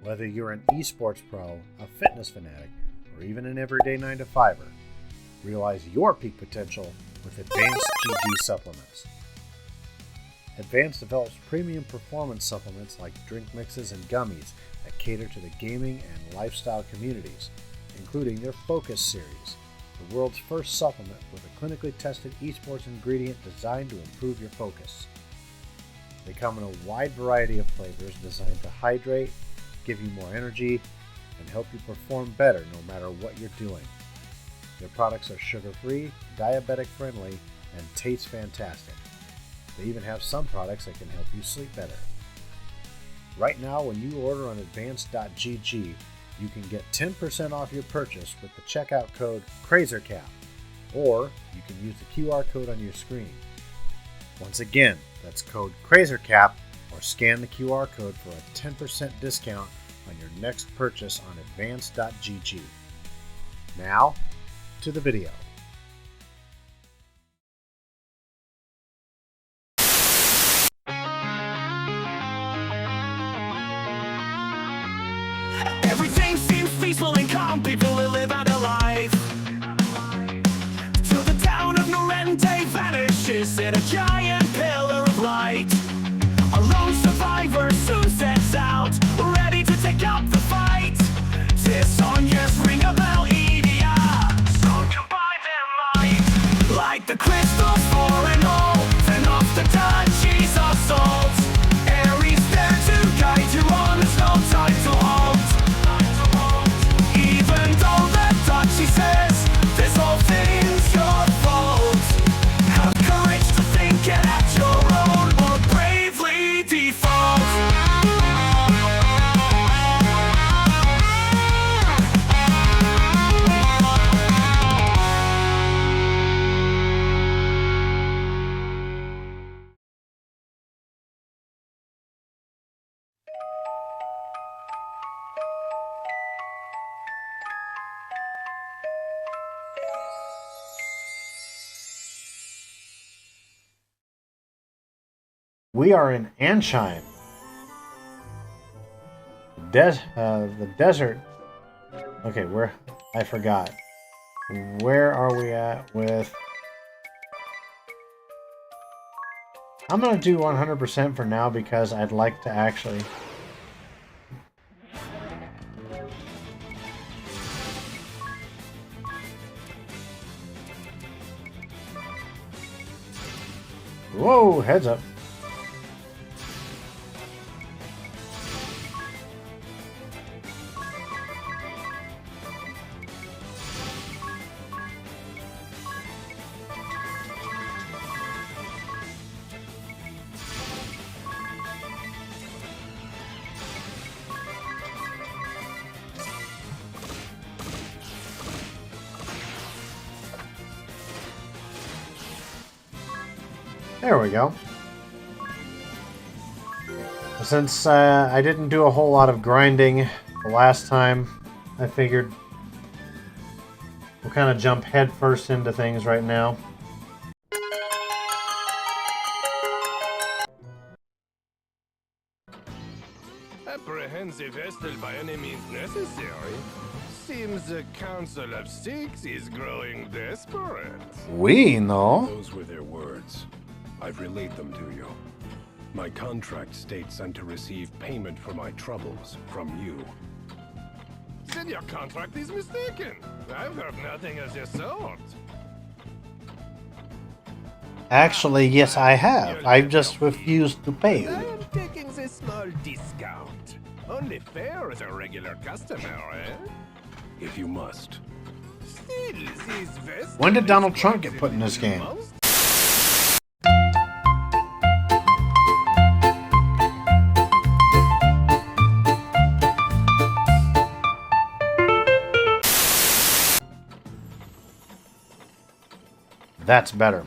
Whether you're an esports pro, a fitness fanatic, or even an everyday 9-to-5er, realize your peak potential with Advanced GG supplements. Advanced develops premium performance supplements like drink mixes and gummies that cater to the gaming and lifestyle communities, including their Focus series, the world's first supplement with a clinically tested esports ingredient designed to improve your focus. They come in a wide variety of flavors designed to hydrate, give you more energy, and help you perform better no matter what you're doing. Their products are sugar-free, diabetic-friendly, and taste fantastic. They even have some products that can help you sleep better. Right now, when you order on advanced.gg, you can get 10% off your purchase with the checkout code CRAZERCAP, or you can use the QR code on your screen. Once again, that's code CRAZERCAP, or scan the QR code for a 10% discount on your next purchase on advanced.gg. Now, to the video. Everything seems peaceful and calm, people who live out their life. Till the town of Norente vanishes in a giant pillar of light. A lone survivor soon sets out, ready to take up the fight. Tis on yes, Ringabel, so to buy their might. Like the crystals for an old, and off the touch she's assault. Airy's there to guide you on, there's no time to halt. Even though the touch she says, this whole thing's your fault. Have courage to think and act your own, or bravely default. We are in Ancheim. The desert. Okay, I forgot. Where are we at with... I'm going to do 100% for now because I'd like to actually... Whoa, heads up. There we go. Since I didn't do a whole lot of grinding the last time, I figured we'll kind of jump head first into things right now. Apprehensive Estel by any means necessary. Seems the Council of Six is growing desperate. We know. Those were their words. I've relayed them to you. My contract states I'm to receive payment for my troubles from you. Then your contract is mistaken. I've heard nothing of the sort. Actually, yes, I have. I've just refused to pay I you. am taking a small discount. Only fair as a regular customer, eh? If you must. Still, this vest When did is Donald Trump get quite put in this game? most- That's better.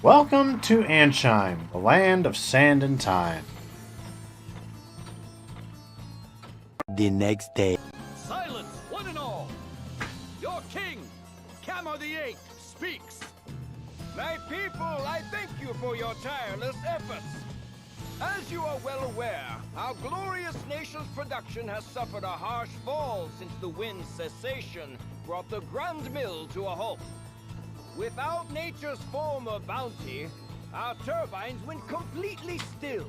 Welcome to Ancheim, the land of sand and time. The next day. Silence, one and all! Your king, Camo the Eighth, speaks. My people, I thank you for your tireless efforts. As As you are well aware, our glorious nation's production has suffered a harsh fall since the wind's cessation brought the Grand Mill to a halt. Without nature's former bounty, our turbines went completely still.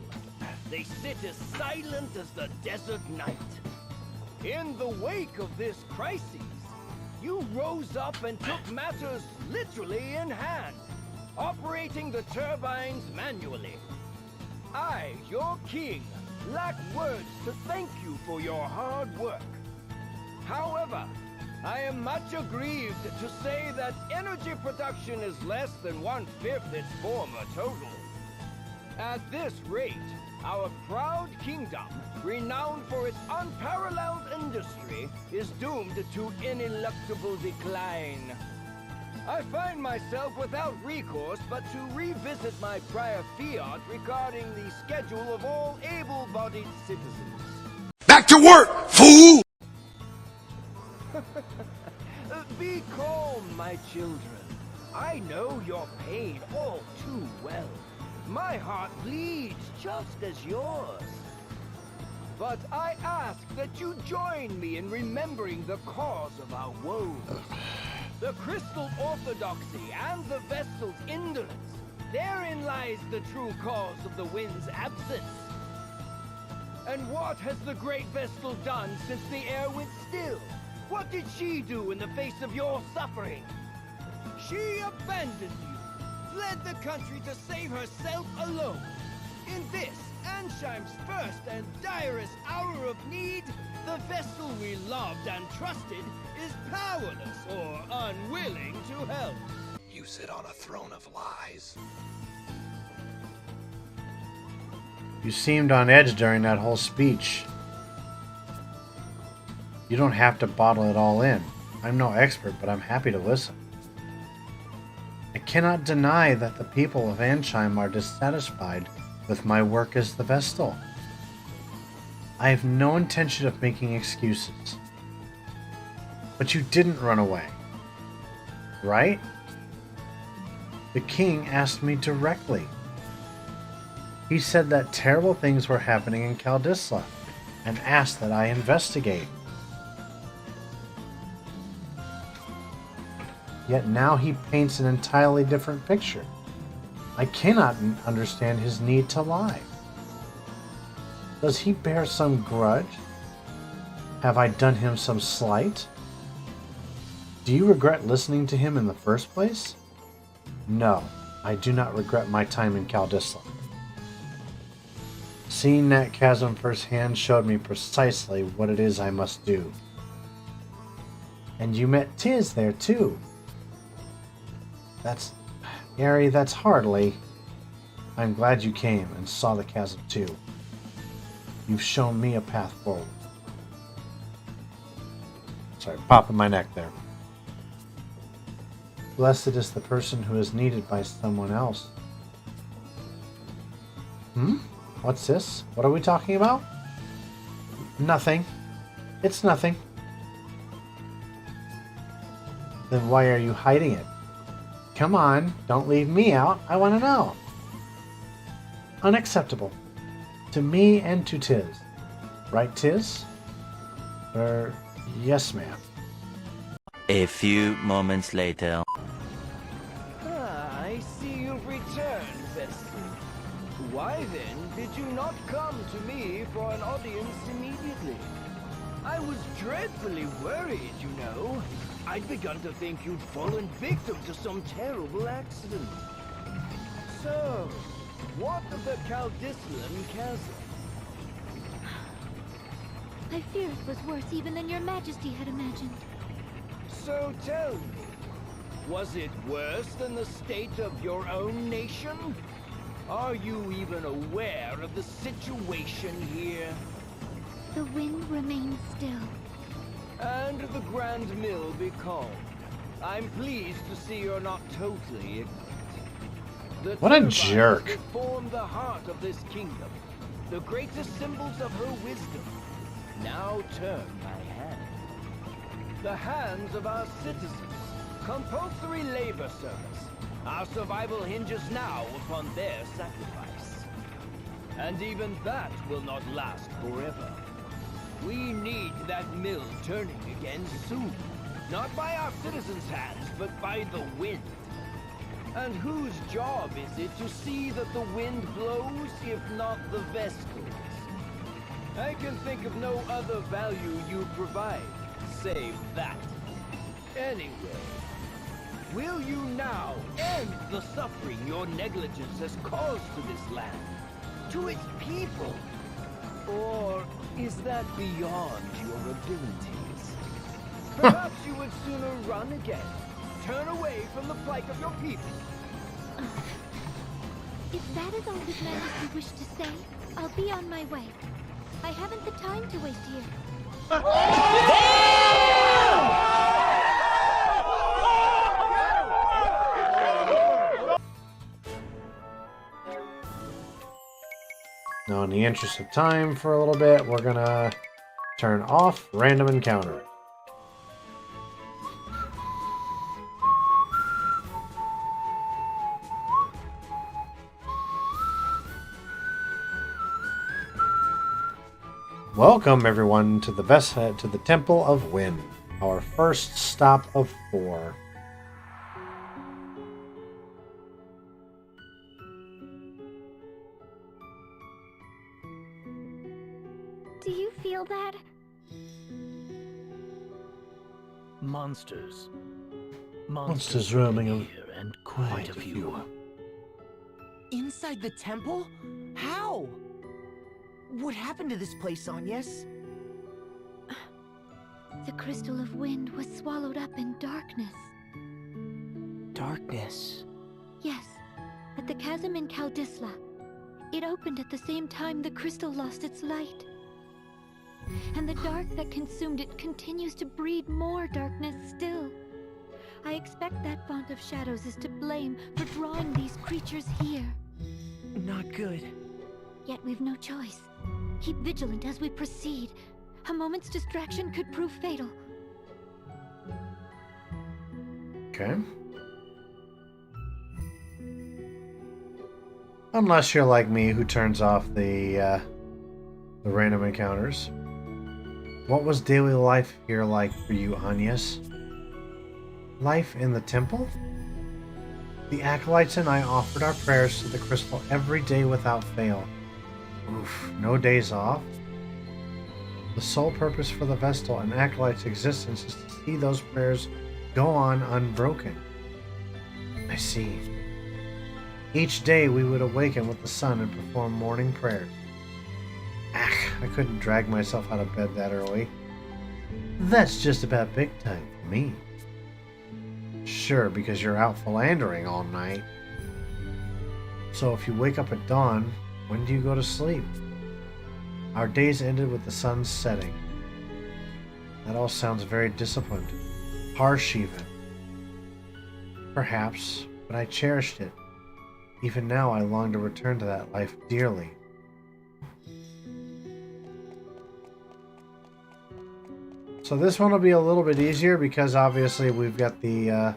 They sit as silent as the desert night. In the wake of this crisis, you rose up and took matters literally in hand, operating the turbines manually. I, your king, lack words to thank you for your hard work. However, I am much aggrieved to say that energy production is less than 1/5 its former total. At this rate, our proud kingdom, renowned for its unparalleled industry, is doomed to ineluctable decline. I find myself without recourse but to revisit my prior fiat regarding the schedule of all able-bodied citizens. Back to work, fool! Be calm, my children. I know your pain all too well. My heart bleeds just as yours. But I ask that you join me in remembering the cause of our woes. The crystal orthodoxy and the vestal's indolence. Therein lies the true cause of the wind's absence. And what has the great vestal done since the air went still? What did she do in the face of your suffering? She abandoned you, fled the country to save herself alone. In this, Ancheim's first and direst hour of need, the vessel we loved and trusted is powerless or unwilling to help. You sit on a throne of lies. You seemed on edge during that whole speech. You don't have to bottle it all in. I'm no expert, but I'm happy to listen. I cannot deny that the people of Ancheim are dissatisfied with my work as the Vestal. I have no intention of making excuses. But you didn't run away, right? The king asked me directly. He said that terrible things were happening in Kaldisla and asked that I investigate. Yet now he paints an entirely different picture. I cannot understand his need to lie. Does he bear some grudge? Have I done him some slight? Do you regret listening to him in the first place? No, I do not regret my time in Kaldisla. Seeing that chasm firsthand showed me precisely what it is I must do. And you met Tiz there too. That's... Airy, that's hardly... I'm glad you came and saw the chasm too. You've shown me a path forward. Sorry, popping my neck there. Blessed is the person who is needed by someone else. What's this? What are we talking about? Nothing. It's nothing. Then why are you hiding it? Come on, don't leave me out. I want to know. Unacceptable. To me and to Tiz. Right, Tiz? Yes, ma'am. A few moments later. I see you've returned, Vestal. Why then did you not come to me for an audience immediately? I was dreadfully worried, you know. I'd begun to think you'd fallen victim to some terrible accident. So, what of the Kaldislan chasm? I fear it was worse even than your majesty had imagined. So tell me, was it worse than the state of your own nation? Are you even aware of the situation here? The wind remains still. And the Grand Mill be calm. I'm pleased to see you're not totally ignorant. What a jerk. That form the heart of this kingdom, the greatest symbols of her wisdom, now turn my hand. The hands of our citizens. Compulsory labor service. Our survival hinges now upon their sacrifice. And even that will not last forever. We need that mill turning again soon. Not by our citizens' hands, but by the wind. And whose job is it to see that the wind blows, if not the Vestals? I can think of no other value you provide, save that. Anyway, will you now end the suffering your negligence has caused to this land, to its people? Or is that beyond your abilities? Perhaps you would sooner run again, turn away from the plight of your people. If that is all His Majesty wished to say, I'll be on my way. I haven't the time to waste here. Now, in the interest of time for a little bit, we're gonna turn off random encounter. Welcome everyone to the Temple of Wind, our first stop of 4. Do you feel that? Monsters. Monsters roaming here, and quite a few. Inside the temple? How? What happened to this place, Agnes? The crystal of wind was swallowed up in darkness. Darkness. Yes, at the chasm in Kaldisla. It opened at the same time the crystal lost its light. And the dark that consumed it continues to breed more darkness still. I expect that font of shadows is to blame for drawing these creatures here. Not good. Yet we've no choice. Keep vigilant as we proceed. A moment's distraction could prove fatal. Okay. Unless you're like me, who turns off the random encounters. What was daily life here like for you, Agnes? Life in the temple? The acolytes and I offered our prayers to the crystal every day without fail. Oof, no days off. The sole purpose for the Vestal and acolytes' existence is to see those prayers go on unbroken. I see. Each day we would awaken with the sun and perform morning prayers. I couldn't drag myself out of bed that early. That's just about big time for me. Sure, because you're out philandering all night. So if you wake up at dawn, when do you go to sleep? Our days ended with the sun setting. That all sounds very disciplined. Harsh even. Perhaps, but I cherished it. Even now I long to return to that life dearly. So this one will be a little bit easier because obviously we've got the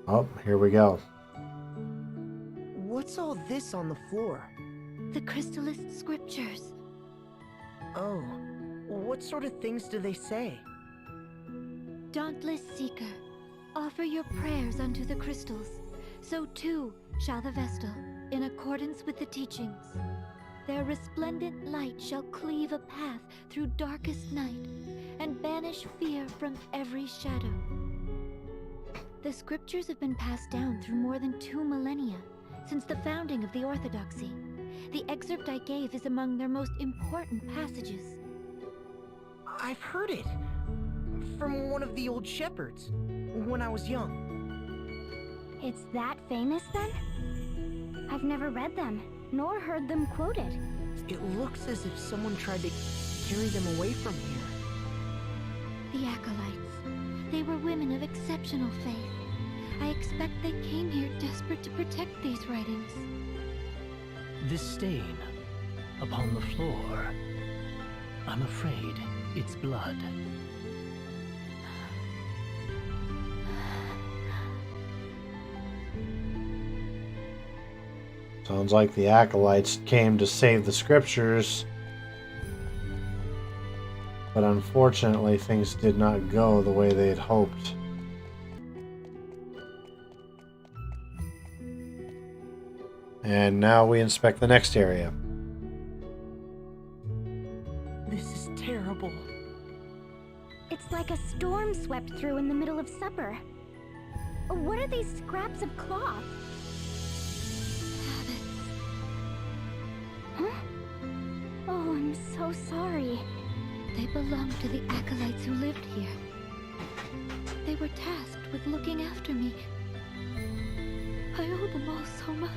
Oh, here we go. What's all this on the floor? The crystallist scriptures. Oh, what sort of things do they say? Dauntless seeker, offer your prayers unto the crystals. So too shall the Vestal, in accordance with the teachings. Their resplendent light shall cleave a path through darkest night, and banish fear from every shadow. The scriptures have been passed down through more than 2 millennia, since the founding of the Orthodoxy. The excerpt I gave is among their most important passages. I've heard it. From one of the old shepherds, when I was young. It's that famous then? I've never read them, nor heard them quoted. It looks as if someone tried to carry them away from here. The acolytes. They were women of exceptional faith. I expect they came here desperate to protect these writings. This stain upon the floor. I'm afraid it's blood. Sounds like the acolytes came to save the scriptures. But unfortunately, things did not go the way they had hoped. And now we inspect the next area. This is terrible. It's like a storm swept through in the middle of supper. What are these scraps of cloth? Huh? Oh, I'm so sorry. They belong to the acolytes who lived here. They were tasked with looking after me. I owe them all so much.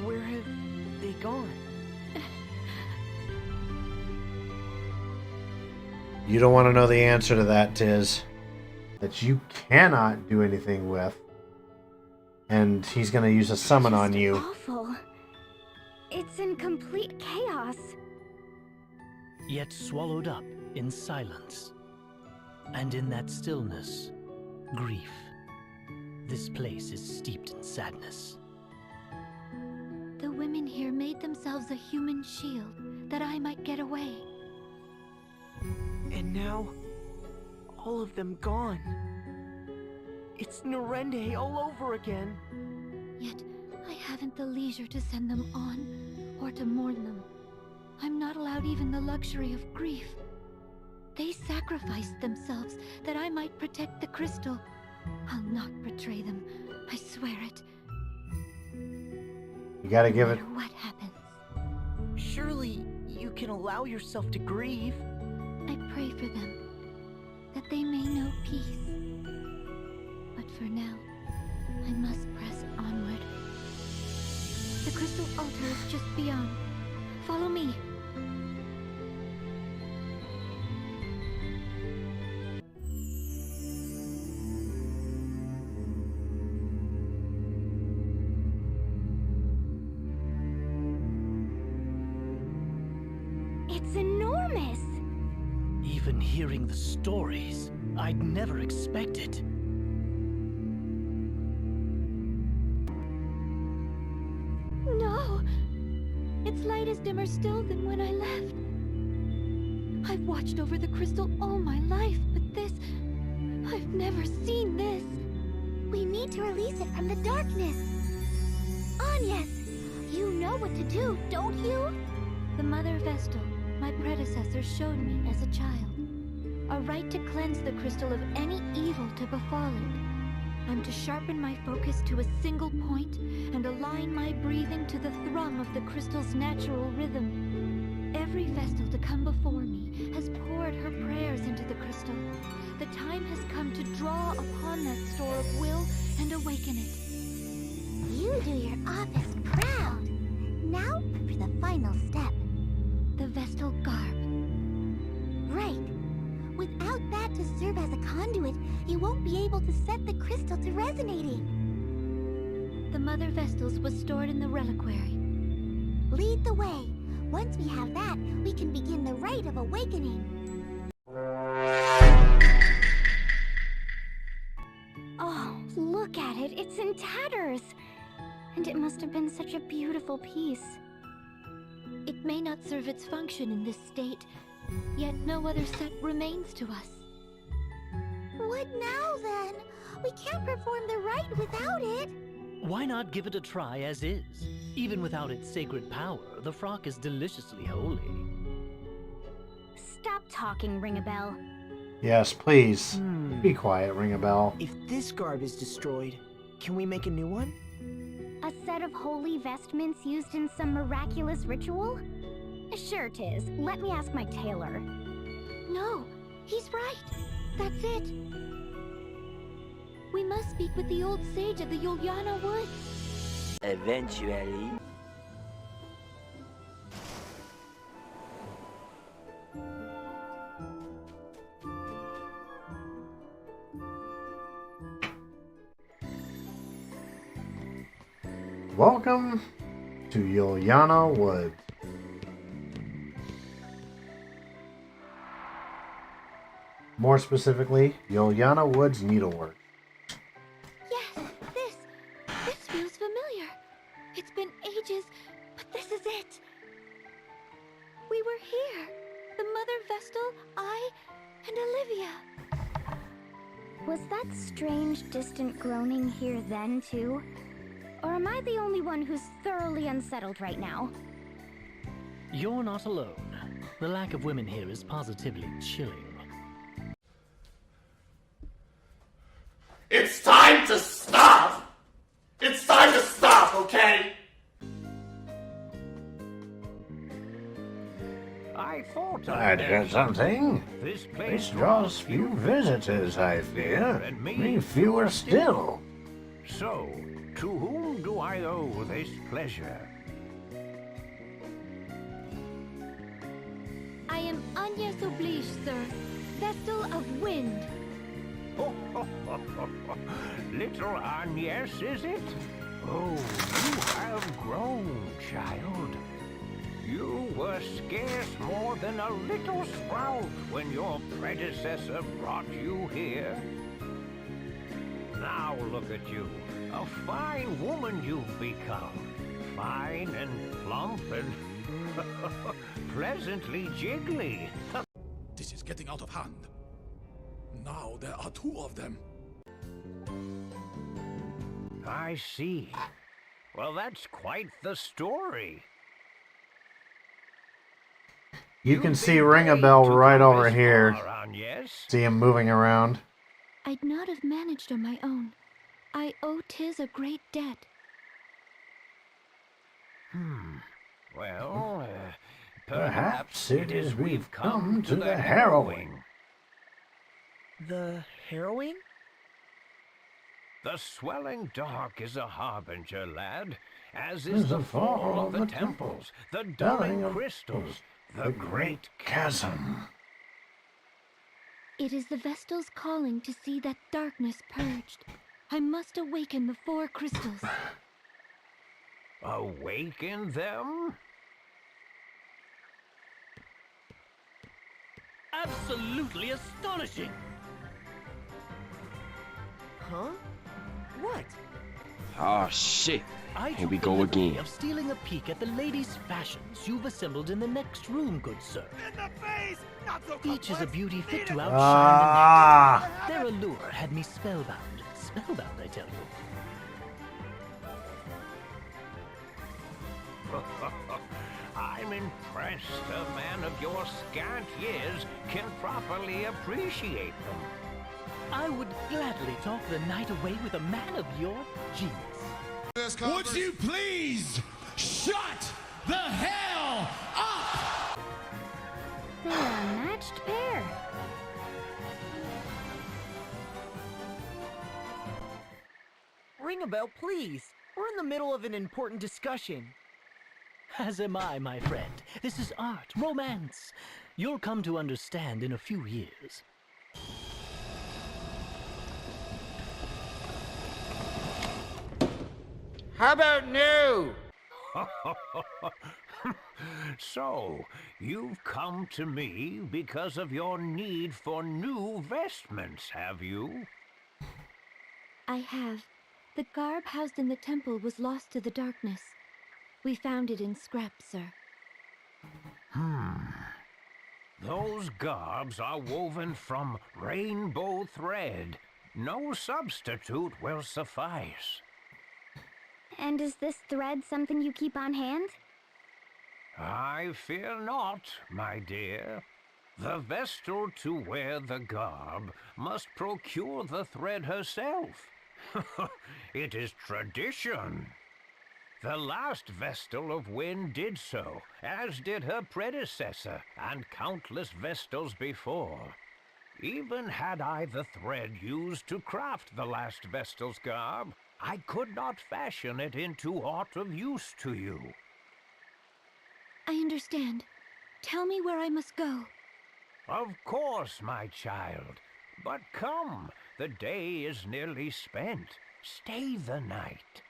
Where have they gone? You don't want to know the answer to that, Tiz. That you cannot do anything with. And he's going to use a summon on you. Awful. It's in complete chaos. Yet swallowed up in silence. And in that stillness, grief. This place is steeped in sadness. The women here made themselves a human shield that I might get away. And now, all of them gone. It's Norende all over again. Yet, I haven't the leisure to send them on, or to mourn them. I'm not allowed even the luxury of grief. They sacrificed themselves that I might protect the crystal. I'll not betray them, I swear it. You gotta give it... No matter what happens. Surely, you can allow yourself to grieve. I pray for them, that they may know peace. But for now, I must press onward. The crystal altar is just beyond. Follow me. It's enormous! Even hearing the stories, I'd never expected. No! Its light is dimmer still than when I left. I've watched over the crystal all my life, but this... I've never seen this. We need to release it from the darkness. Agnes, you know what to do, don't you? The Mother Vestal, my predecessor, showed me as a child. A right to cleanse the crystal of any evil to befall it. I'm to sharpen my focus to a single point and align my breathing to the thrum of the crystal's natural rhythm. Every Vestal to come before me has poured her prayers into the crystal. The time has come to draw upon that store of will and awaken it. You do your office proud. Now for the final step. The Vestal garb. Right. Without that to serve as a conduit, you won't be able to set the crystal to resonating. The Mother Vestals was stored in the reliquary. Lead the way. Once we have that, we can begin the rite of awakening. Oh, look at it. It's in tatters. And it must have been such a beautiful piece. It may not serve its function in this state, yet no other set remains to us. What now, then? We can't perform the rite without it. Why not give it a try as is? Even without its sacred power, the frock is deliciously holy. Stop talking, Ringabel. Yes, please. Be quiet, Ringabel. If this garb is destroyed, can we make a new one? A set of holy vestments used in some miraculous ritual? Sure, Tiz. Let me ask my tailor. No, he's right. That's it. We must speak with the old sage of the Yuliana Woods. Eventually. Welcome to Yuliana Woods. More specifically, Yuliana Woods Needlework. Yes, this feels familiar. It's been ages, but this is it. We were here. The Mother Vestal, I, and Olivia. Was that strange, distant groaning here then, too? Or am I the only one who's thoroughly unsettled right now? You're not alone. The lack of women here is positively chilling. It's time to stop! It's time to stop, okay? I thought I'd heard something. This draws few visitors, I fear. And Me fewer still. So, to whom do I owe this pleasure? I am Agnes Oblige, sir. Vestal of Wind. Little Agnes, is it? Oh, you have grown, child. You were scarce more than a little sprout when your predecessor brought you here. Now look at you, a fine woman you've become. Fine and plump and pleasantly jiggly. This is getting out of hand. Now there are two of them. I see. Well, that's quite the story. You can see Ringabel right over here. Yes? See him moving around. I'd not have managed on my own. I owe Tiz a great debt. Well, Perhaps it is we've come to the harrowing. The harrowing? The swelling dark is a harbinger, lad, as is the fall of the temples, the dulling crystals, the great chasm. It is the Vestal's calling to see that darkness purged. I must awaken the 4 crystals. Awaken them? Absolutely astonishing! Huh? What? Oh shit. I Here we took the go liberty again. of stealing a peek at the ladies' fashions you've assembled in the next room, good sir. In the face! Not so Each is a beauty fit to outshine Ah. the next. Their allure had me spellbound. Spellbound, I tell you. I'm impressed a man of your scant years can properly appreciate them. I would gladly talk the night away with a man of your genius. Would you please shut the hell up? They're a matched pair. Ringabel, please. We're in the middle of an important discussion. As am I, my friend. This is art, romance. You'll come to understand in a few years. How about new? So, you've come to me because of your need for new vestments, have you? I have. The garb housed in the temple was lost to the darkness. We found it in scraps, sir. Those garbs are woven from rainbow thread. No substitute will suffice. And is this thread something you keep on hand? I fear not, my dear. The Vestal to wear the garb must procure the thread herself. It is tradition. The last Vestal of Wind did so, as did her predecessor and countless Vestals before. Even had I the thread used to craft the last Vestal's garb, I could not fashion it into aught of use to you. I understand. Tell me where I must go. Of course, my child. But come, the day is nearly spent. Stay the night.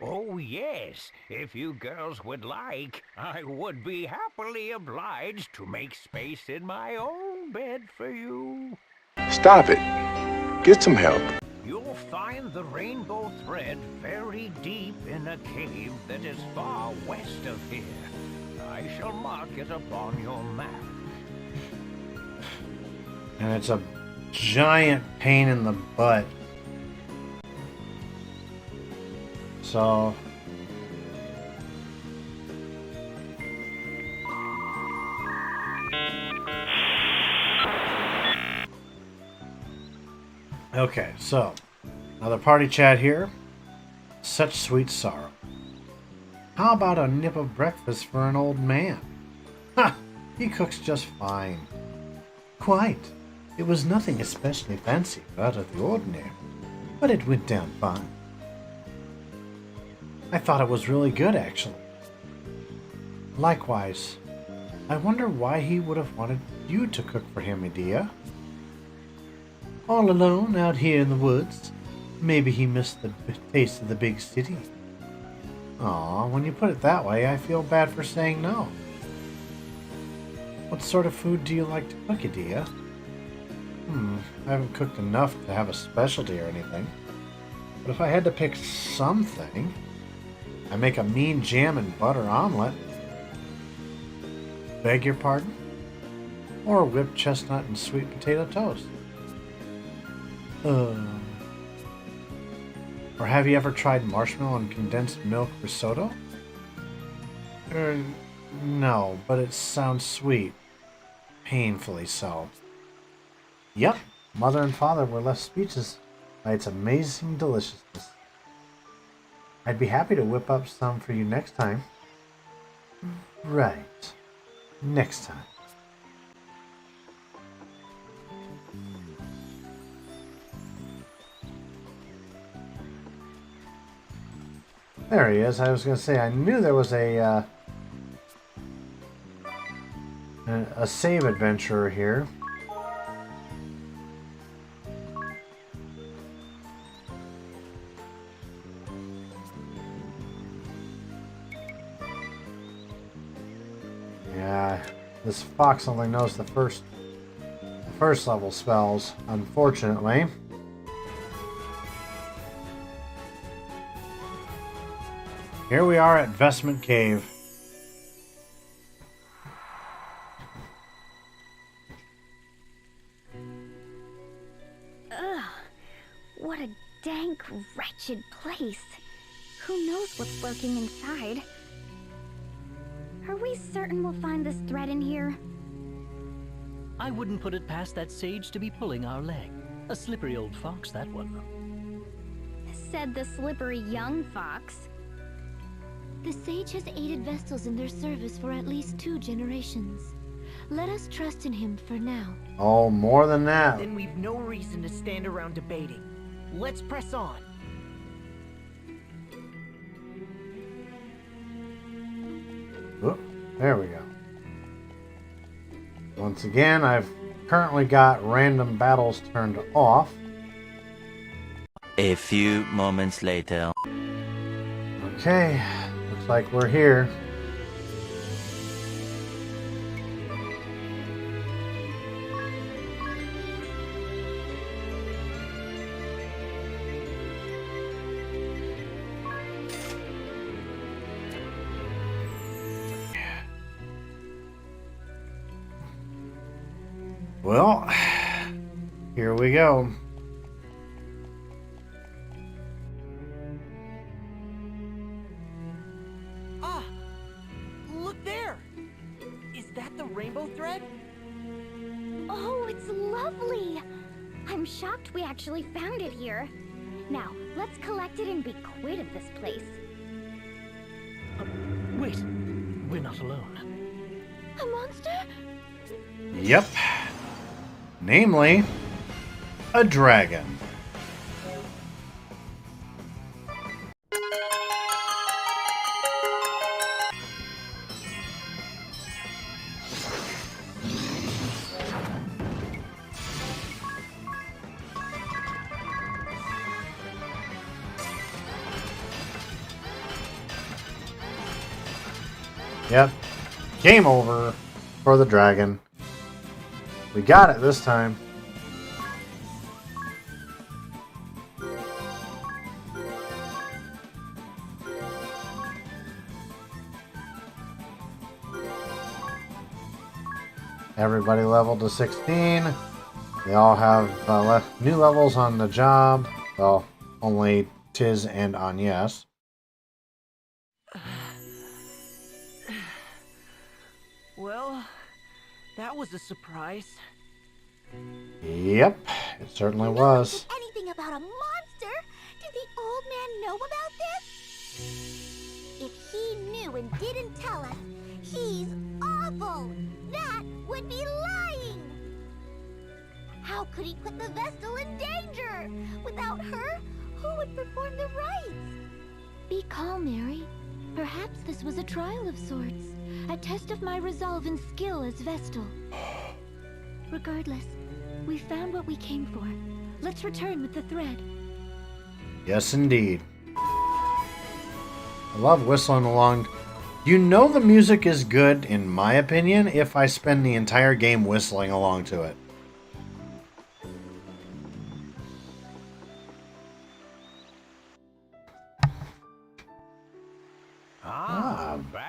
Oh, yes, if you girls would like, I would be happily obliged to make space in my own bed for you. Stop it. Get some help. you'll find the rainbow thread very deep in a cave that is far west of here. I shall mark it upon your map. And it's a giant pain in the butt. So... okay, so... another party chat here. Such sweet sorrow. How about a nip of breakfast for an old man? Ha! He cooks just fine. Quite. It was nothing especially fancy or out of the ordinary, but it went down fine. I thought it was really good, actually. Likewise, I wonder why he would have wanted you to cook for him, Medea. All alone out here in the woods. Maybe he missed the taste of the big city. Aw, when you put it that way, I feel bad for saying no. What sort of food do you like to cook, Medea? I haven't cooked enough to have a specialty or anything. But if I had to pick something, I make a mean jam and butter omelet. Beg your pardon? Or a whipped chestnut and sweet potato toast. Or have you ever tried marshmallow and condensed milk risotto? No, but it sounds sweet. Painfully so. Yep, mother and father were left speechless by its amazing deliciousness. I'd be happy to whip up some for you next time. Right. Next time. There he is. I was going to say, I knew there was a save adventurer here. Yeah, this fox only knows the first level spells, unfortunately. Here we are at Vestment Cave. Ugh, what a dank, wretched place. Who knows what's lurking inside? Are we certain we'll find this thread in here? I wouldn't put it past that sage to be pulling our leg. A slippery old fox, that one. Said the slippery young fox. The sage has aided Vestals in their service for at least 2 generations. Let us trust in him for now. Oh, more than that. Then we've no reason to stand around debating. Let's press on. Oop, there we go. Once again, I've currently got random battles turned off. A few moments later. Okay, looks like we're here. Well, here we go. Ah! Look there! Is that the rainbow thread? Oh, it's lovely! I'm shocked we actually found it here. Now, let's collect it and be quit of this place. Wait, we're not alone. A monster? Yep. Namely, a dragon. Yep. Game over for the dragon. We got it this time. Everybody leveled to 16. They all have new levels on the job. Well, only Tiz and Agnes. Well, that was a surprise. Yep, it certainly was. Anything about a monster? Did the old man know about this? If he knew and didn't tell us, he's awful. That would be lying. How could he put the Vestal in danger? Without her, who would perform the rites? Be calm, Airy. Perhaps this was a trial of sorts. A test of my resolve and skill as Vestal. Regardless, we found what we came for. Let's return with the thread. Yes, indeed. I love whistling along. You know the music is good, in my opinion, if I spend the entire game whistling along to it.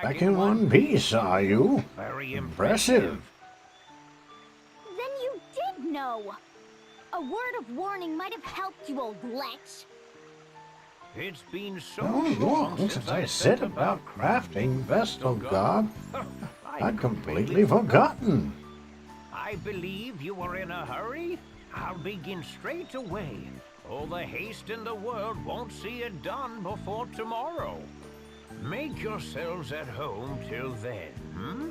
Back in one piece, are you? Very impressive. Then you did know. A word of warning might have helped you, old lech. It's been so long since I set about crafting Vestal God. I'd completely forgotten. I believe you were in a hurry. I'll begin straight away. All the haste in the world won't see it done before tomorrow. Make yourselves at home till then, hmm?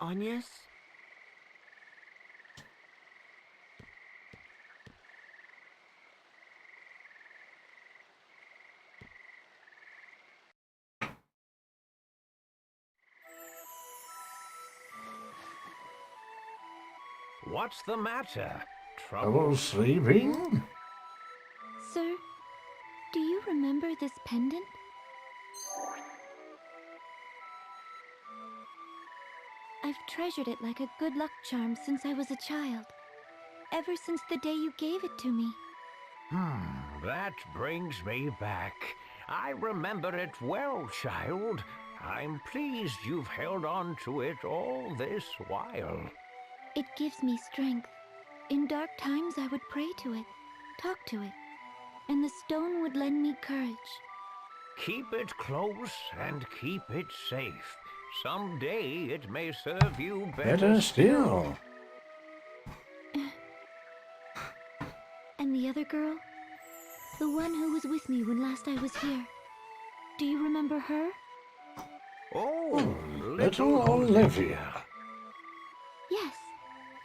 Agnes? What's the matter? Trouble sleeping? Sir, do you remember this pendant? I've treasured it like a good luck charm since I was a child. Ever since the day you gave it to me. That brings me back. I remember it well, child. I'm pleased you've held on to it all this while. It gives me strength. In dark times I would pray to it, talk to it, and the stone would lend me courage. Keep it close and keep it safe. Someday it may serve you Better still. And the other girl? The one who was with me when last I was here. Do you remember her? Oh, little Olivia. Yes.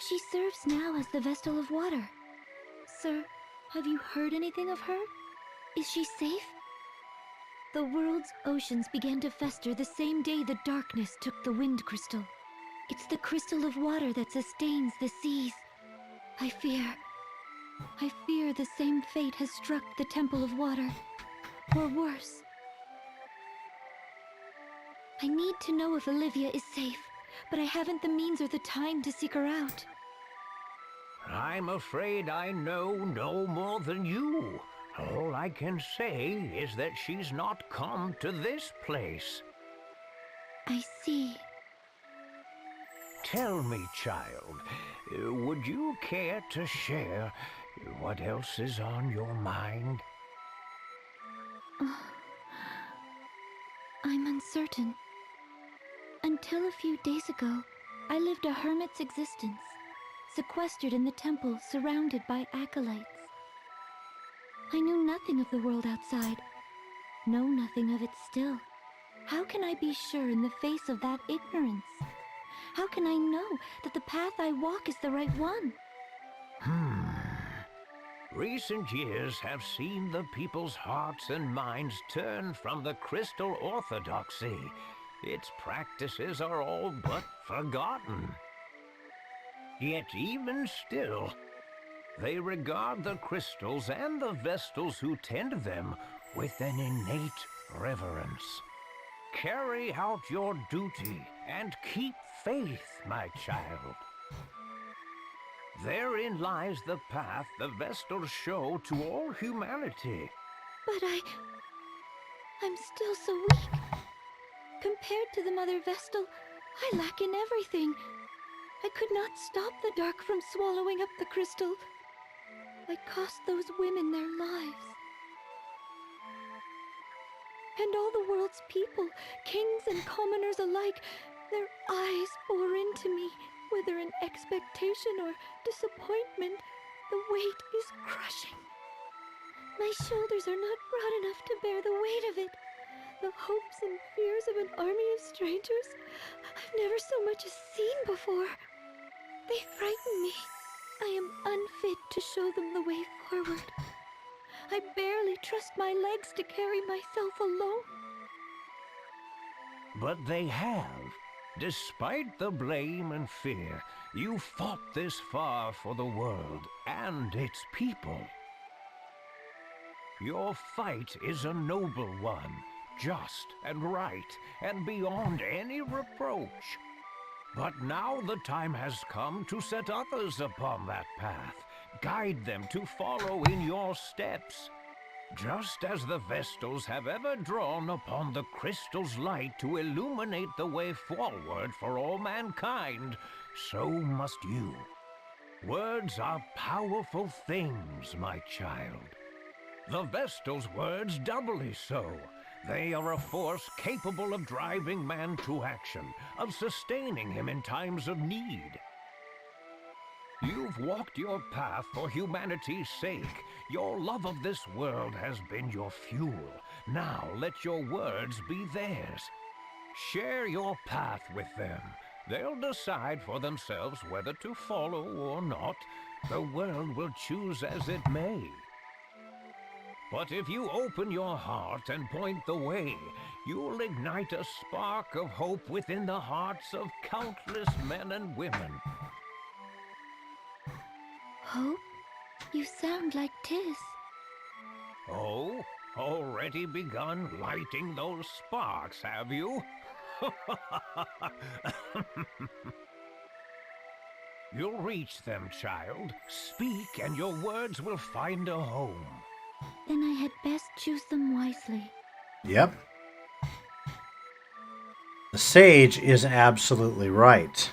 She serves now as the Vestal of Water. Sir, have you heard anything of her? Is she safe? The world's oceans began to fester the same day the darkness took the wind crystal. It's the crystal of water that sustains the seas. I fear the same fate has struck the Temple of Water. Or worse. I need to know if Olivia is safe, but I haven't the means or the time to seek her out. I'm afraid I know no more than you. All I can say is that she's not come to this place. I see. Tell me, child, would you care to share what else is on your mind? I'm uncertain. Until a few days ago, I lived a hermit's existence, sequestered in the temple, surrounded by acolytes. I knew nothing of the world outside, know nothing of it still. How can I be sure in the face of that ignorance? How can I know that the path I walk is the right one? Recent years have seen the people's hearts and minds turn from the crystal orthodoxy. Its practices are all but forgotten. Yet even still, they regard the crystals and the Vestals who tend them with an innate reverence. Carry out your duty and keep faith, my child. Therein lies the path the Vestals show to all humanity. But I'm still so weak. Compared to the Mother Vestal, I lack in everything. I could not stop the dark from swallowing up the crystal. I cost those women their lives. And all the world's people, kings and commoners alike, their eyes bore into me, whether in expectation or disappointment. The weight is crushing. My shoulders are not broad enough to bear the weight of it. The hopes and fears of an army of strangers I've never so much as seen before. They frighten me. I am unfit to show them the way forward. I barely trust my legs to carry myself alone. But they have. Despite the blame and fear, you fought this far for the world and its people. Your fight is a noble one, just and right, and beyond any reproach. But now the time has come to set others upon that path, guide them to follow in your steps. Just as the Vestals have ever drawn upon the crystal's light to illuminate the way forward for all mankind, so must you. Words are powerful things, my child. The Vestal's words doubly so. They are a force capable of driving man to action, of sustaining him in times of need. You've walked your path for humanity's sake. Your love of this world has been your fuel. Now let your words be theirs. Share your path with them. They'll decide for themselves whether to follow or not. The world will choose as it may. But if you open your heart and point the way, you'll ignite a spark of hope within the hearts of countless men and women. Hope? You sound like Tis. Oh, already begun lighting those sparks, have you? You'll reach them, child. Speak, and your words will find a home. Then I had best choose them wisely. Yep. The sage is absolutely right.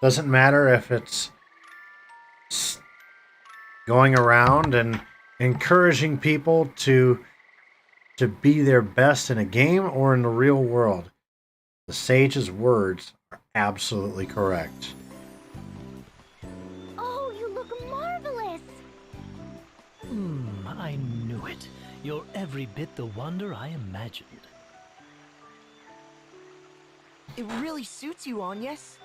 Doesn't matter if it's going around and encouraging people to be their best in a game or in the real world. The sage's words are absolutely correct. Oh, you look marvelous! I knew it. You're every bit the wonder I imagined. It really suits you, Agnes.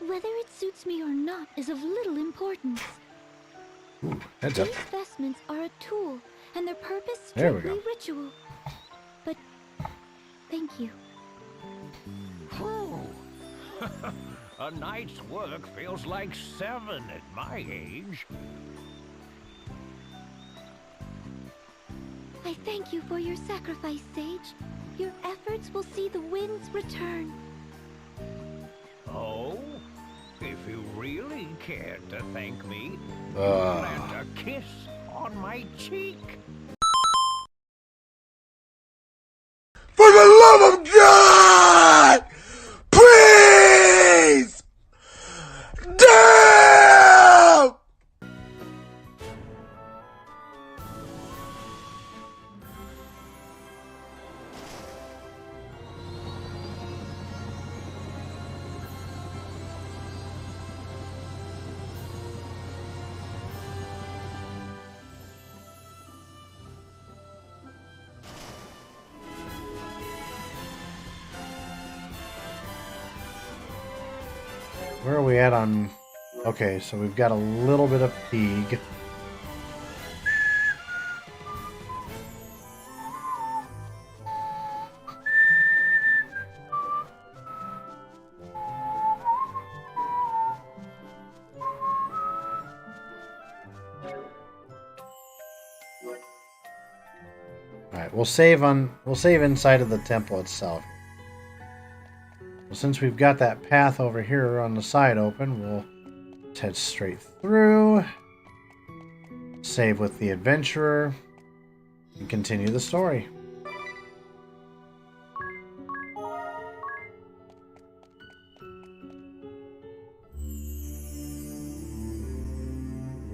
Whether it suits me or not is of little importance. Ooh, heads up. These vestments are a tool, and their purpose There we strictly go. ritual. But thank you. A night's work feels like 7 at my age. I thank you for your sacrifice, Sage. Your efforts will see the winds return. Oh? If you really cared to thank me, plant a kiss on my cheek. For the love of God! Please! Damn! Where are we at on... Okay, so we've got a little bit of fatigue. Alright, we'll save inside of the temple itself. Well, since we've got that path over here on the side open, we'll head straight through. Save with the adventurer. and continue the story.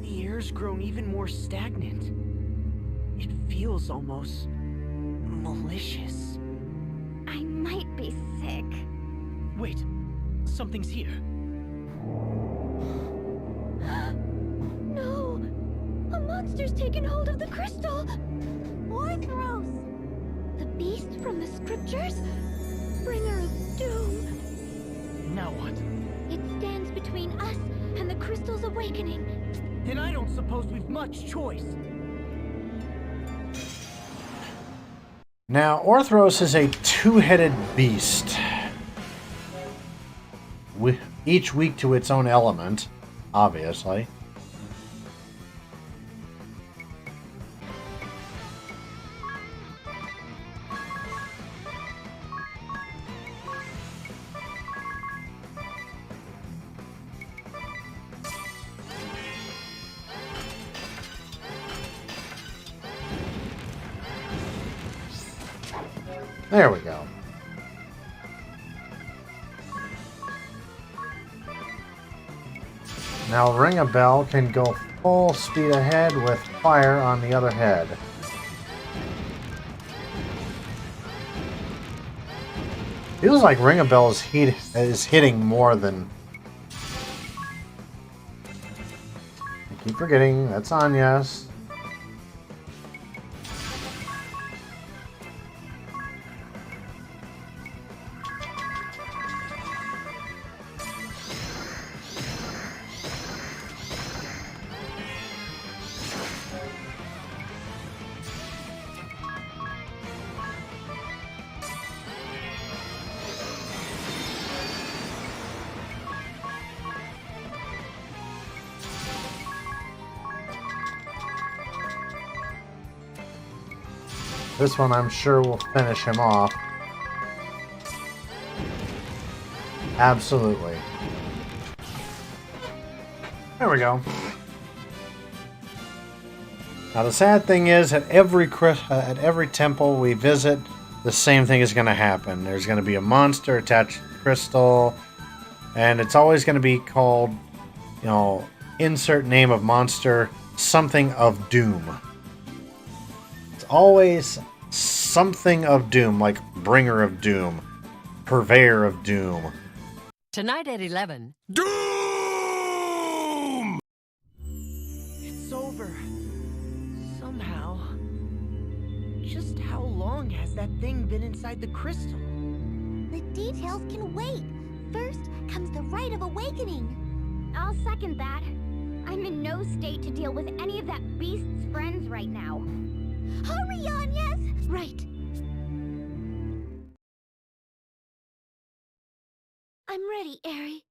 The air's grown even more stagnant. It feels almost malicious. I might be sick. Wait, something's here. No! A monster's taken hold of the crystal! Orthros! The beast from the scriptures? Bringer of doom! Now what? It stands between us and the crystal's awakening. Then I don't suppose we've much choice. Now, Orthros is a two-headed beast, each weak to its own element, obviously. There we go. Now Ringabel can go full speed ahead with fire on the other head. Feels like Ringabel is hitting more than... I keep forgetting, that's Anya's. This one I'm sure will finish him off. Absolutely. There we go. Now the sad thing is, at every temple we visit, the same thing is going to happen. There's going to be a monster attached to the crystal, and it's always going to be called, you know, insert name of monster, something of doom. It's always something of doom, like bringer of doom, purveyor of doom. Tonight at 11. Doom! It's over. Somehow. Just how long has that thing been inside the crystal? The details can wait. First comes the rite of awakening. I'll second that. I'm in no state to deal with any of that beast's friends right now. Hurry on, yes? Right. I'm ready, Airy.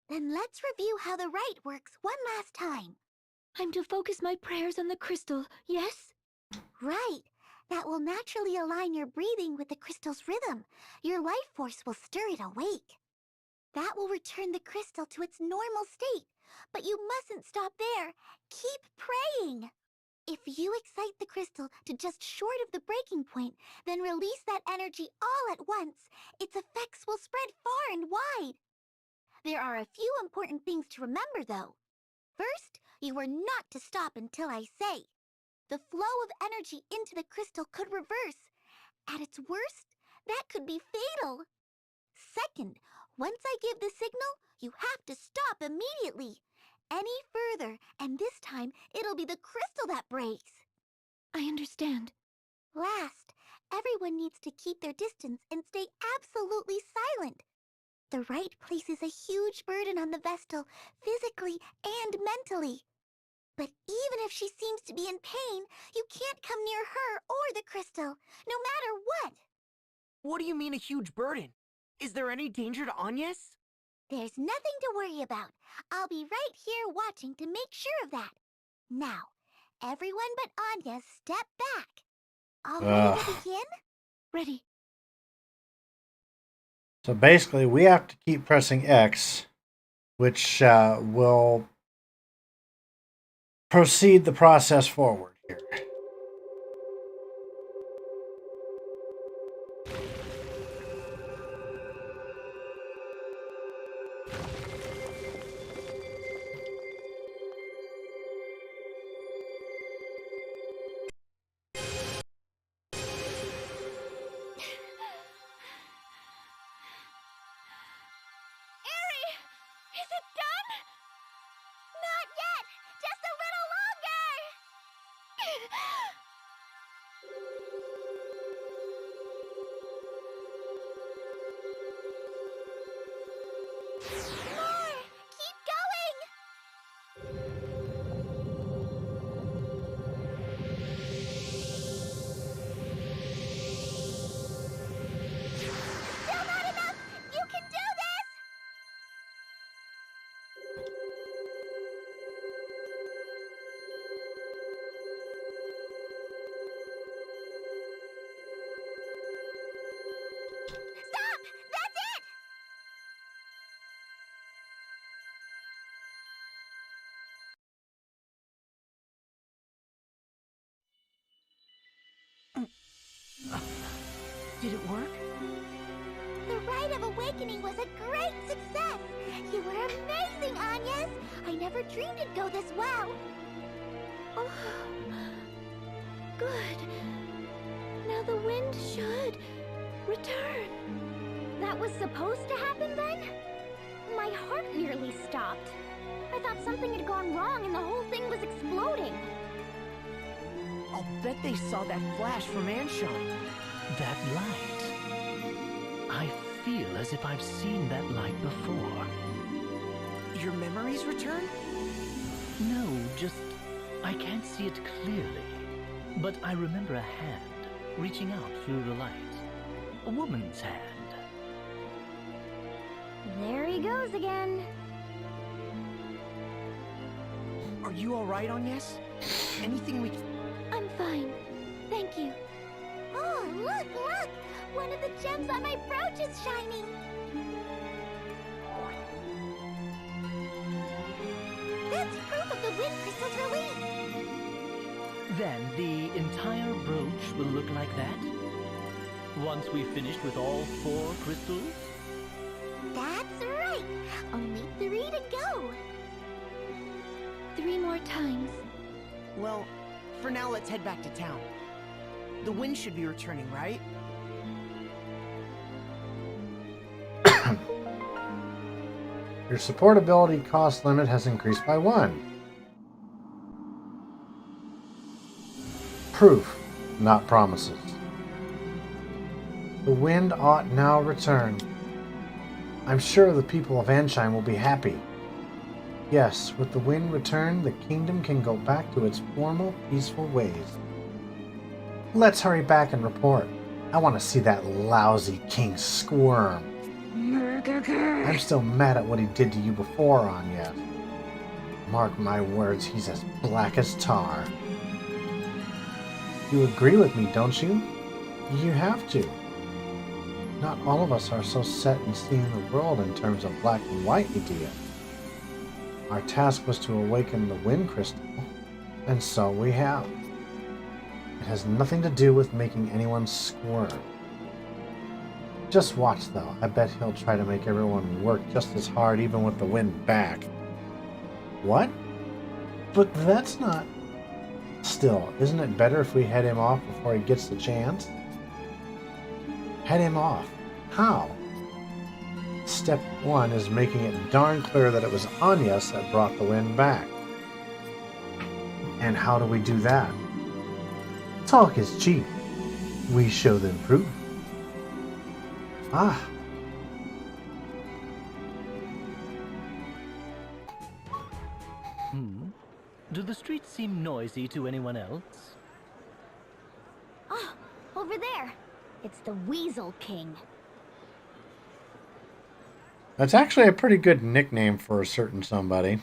Then let's review how the rite works one last time. I'm to focus my prayers on the crystal, yes? Right. That will naturally align your breathing with the crystal's rhythm. Your life force will stir it awake. That will return the crystal to its normal state. But you mustn't stop there. Keep praying. If you excite the crystal to just short of the breaking point, then release that energy all at once, its effects will spread far and wide. There are a few important things to remember, though. First, you are not to stop until I say. The flow of energy into the crystal could reverse. At its worst, that could be fatal. Second, once I give the signal, you have to stop immediately. Any further, and this time it'll be the crystal that breaks. I understand. Last, everyone needs to keep their distance and stay absolutely silent. The rite places a huge burden on the Vestal, physically and mentally. But even if she seems to be in pain, you can't come near her or the crystal, no matter what. What do you mean a huge burden? Is there any danger to Agnes? There's nothing to worry about. I'll be right here watching to make sure of that. Now, everyone but Anya, step back. All ready to begin? Ready. So basically, we have to keep pressing X, which will proceed the process forward here. Is it done? Not yet! Just a little longer! More! Keep going! Still not enough! You can do this! Stop! That's it! Did it work? The Rite of Awakening was a great success! You were amazing, Agnes! I never dreamed it'd go this well! Oh, good. Now the wind should return. That was supposed to happen then? My heart nearly stopped. I thought something had gone wrong and the whole thing was exploding. I'll bet they saw that flash from Ancheim. That light. I feel as if I've seen that light before. Your memories return? No, just I can't see it clearly. But I remember a hand reaching out through the light. A woman's hand. There he goes again. Are you alright, Agnes? Anything we... I'm fine. Thank you. Oh, look, look! One of the gems on my brooch is shining! That's proof of the wind crystal's release! Then the entire brooch will look like that? Once we've finished with all 4 crystals? That's right! Only 3 to go! 3 more times. Well, for now let's head back to town. The wind should be returning, right? Your support ability cost limit has increased by 1. Proof, not promises. The wind ought now return. I'm sure the people of Ancheim will be happy. Yes, with the wind return, the kingdom can go back to its former peaceful ways. Let's hurry back and report. I want to see that lousy king squirm. I'm still mad at what he did to you before, Anya. Mark my words, he's as black as tar. You agree with me, don't you? You have to. Not all of us are so set in seeing the world in terms of black and white, idea. Our task was to awaken the wind crystal, and so we have. It has nothing to do with making anyone squirm. Just watch, though. I bet he'll try to make everyone work just as hard even with the wind back. What? But that's not... Still, isn't it better if we head him off before he gets the chance? Head him off. How? Step 1 is making it darn clear that it was Agnes that brought the wind back. And how do we do that? Talk is cheap. We show them proof. Ah. Do the streets seem noisy to anyone else? Oh, over there. It's the Weasel King. That's actually a pretty good nickname for a certain somebody.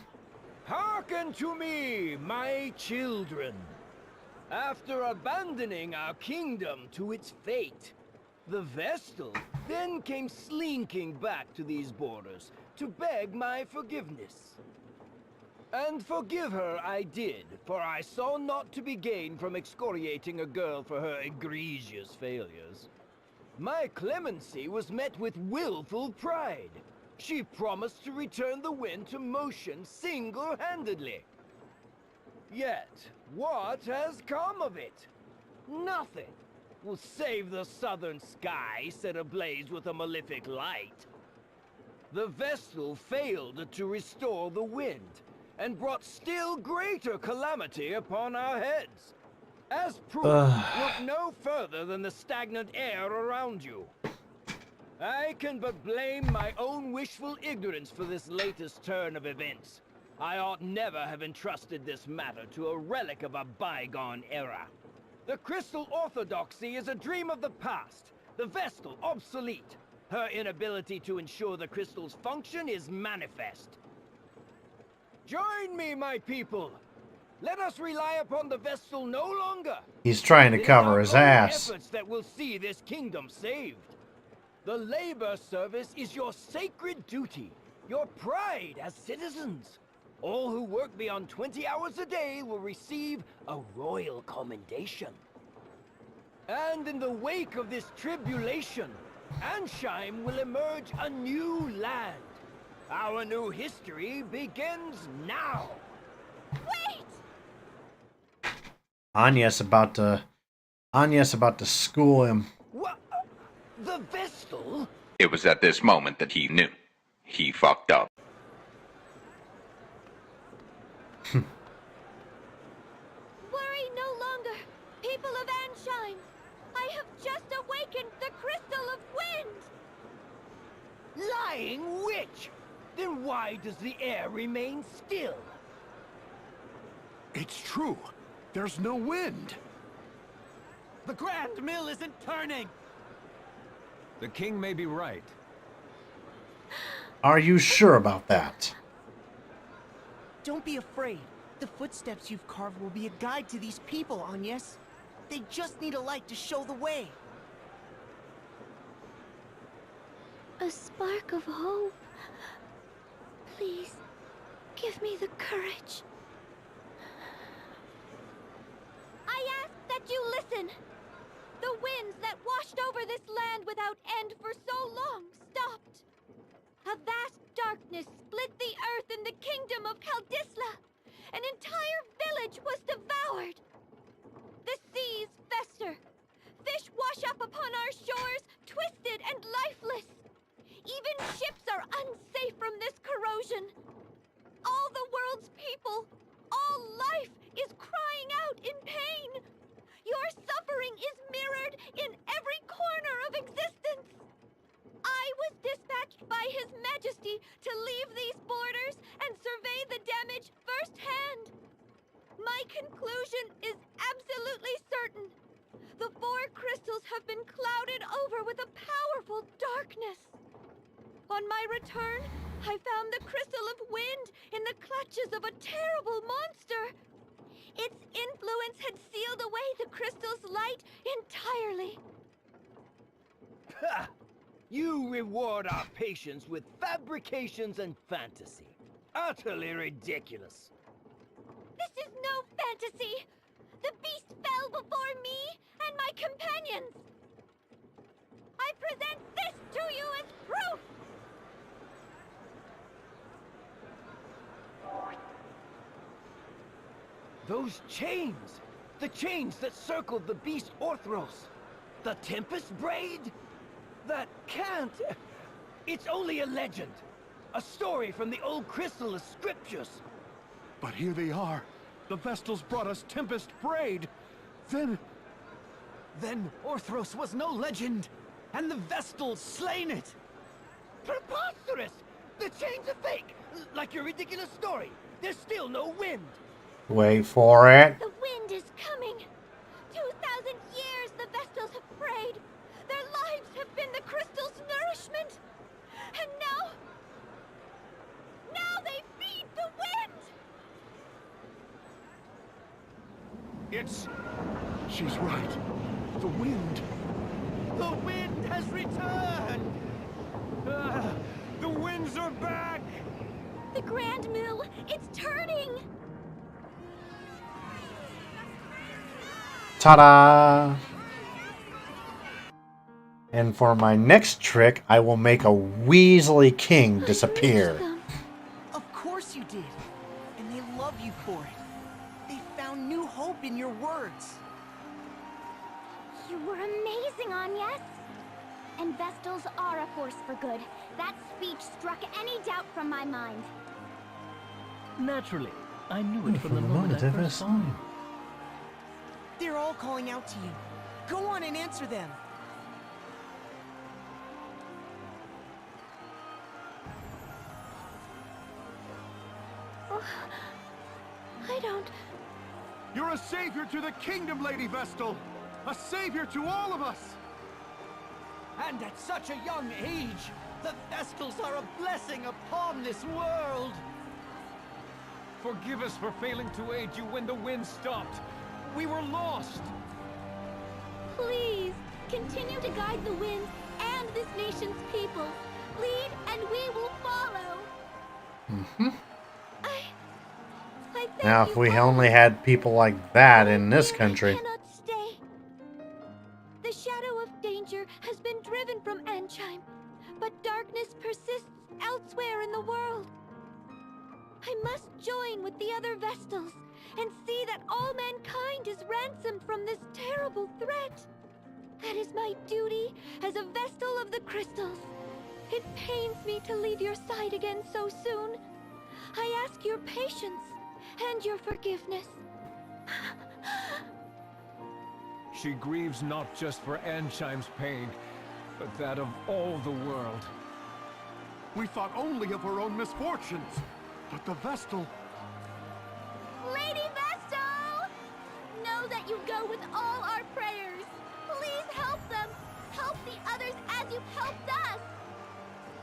Hearken to me, my children. After abandoning our kingdom to its fate, the Vestal then came slinking back to these borders to beg my forgiveness. And forgive her I did, for I saw naught to be gained from excoriating a girl for her egregious failures. My clemency was met with willful pride. She promised to return the wind to motion single-handedly. Yet, what has come of it? Nothing. Will save the southern sky set ablaze with a malefic light. The Vestal failed to restore the wind, and brought still greater calamity upon our heads. As proof, look no further than the stagnant air around you. I can but blame my own wishful ignorance for this latest turn of events. I ought never have entrusted this matter to a relic of a bygone era. The Crystal Orthodoxy is a dream of the past, the Vestal obsolete. Her inability to ensure the crystal's function is manifest. Join me, my people. Let us rely upon the Vestal no longer. He's trying to cover his ass. Efforts that will see this kingdom saved. The labor service is your sacred duty, your pride as citizens. All who work beyond 20 hours a day will receive a royal commendation. And in the wake of this tribulation, Ancheim will emerge a new land. Our new history begins now. Wait! Anya's about to school him. What? The Vestal? It was at this moment that he knew. He fucked up. Worry no longer, people of Ancheim. I have just awakened the Crystal of Wind. Lying witch! Then why does the air remain still? It's true. There's no wind. The Grand Mill isn't turning. The king may be right. Are you sure about that? Don't be afraid. The footsteps you've carved will be a guide to these people, Agnes. They just need a light to show the way. A spark of hope. Please, give me the courage. I ask that you listen. The winds that washed over this land without end for so long stopped. A vast darkness split the earth in the kingdom of Kaldisla. An entire village was devoured. The seas fester. Fish wash up upon our shores, twisted and lifeless. Even ships are unsafe from this corrosion. All the world's people, all life is crying out in pain. Your suffering is mirrored in every corner of existence. I was dispatched by His Majesty to leave these borders and survey the damage firsthand. My conclusion is absolutely certain. The four crystals have been clouded over with a powerful darkness. On my return, I found the Crystal of Wind in the clutches of a terrible monster. Its influence had sealed away the crystal's light entirely. Ha! You reward our patience with fabrications and fantasy. Utterly ridiculous. This is no fantasy. The beast fell before me and my companions. I present this to you as proof. Those chains! The chains that circled the beast Orthros! The Tempest Braid? That can't... It's only a legend. A story from the old Chrysalis scriptures. But here they are. The Vestals brought us Tempest Braid. Then Orthros was no legend, and the Vestals slain it. Preposterous! The chains are fake! Like your ridiculous story. There's still no wind. Wait for it. The wind is coming. 2,000 years the Vestals have prayed. Their lives have been the crystal's nourishment. And now they feed the wind. She's right. The wind. The wind has returned! The winds are back! The Grand Mill, it's turning! Ta-da! And for my next trick, I will make a Weasley King disappear. Of course you did. And they love you for it. They found new hope in your words. You were amazing, Agnes. And Vestals are a force for good. That speech struck any doubt from my mind. Naturally. I knew it from the moment I first saw you. They're all calling out to you. Go on and answer them. I don't... You're a savior to the kingdom, Lady Vestal! A savior to all of us! And at such a young age, the Vestals are a blessing upon this world! Forgive us for failing to aid you when the wind stopped. We were lost. Please, continue to guide the wind and this nation's people. Lead and we will follow. Mm-hmm. I thank Now, if you we all. only had people like that in this country. I cannot stay. The shadow of danger has been driven from Ancheim, but darkness persists elsewhere in the world. I must join with the other Vestals and see that all mankind is ransomed from this terrible threat. That is my duty as a Vestal of the Crystals. It pains me to leave your side again so soon. I ask your patience and your forgiveness. She grieves not just for Ancheim's pain, but that of all the world. We thought only of her own misfortunes, but the Vestal... Lady Vestal! Know that you go with all our prayers. Please help them. Help the others as you've helped us.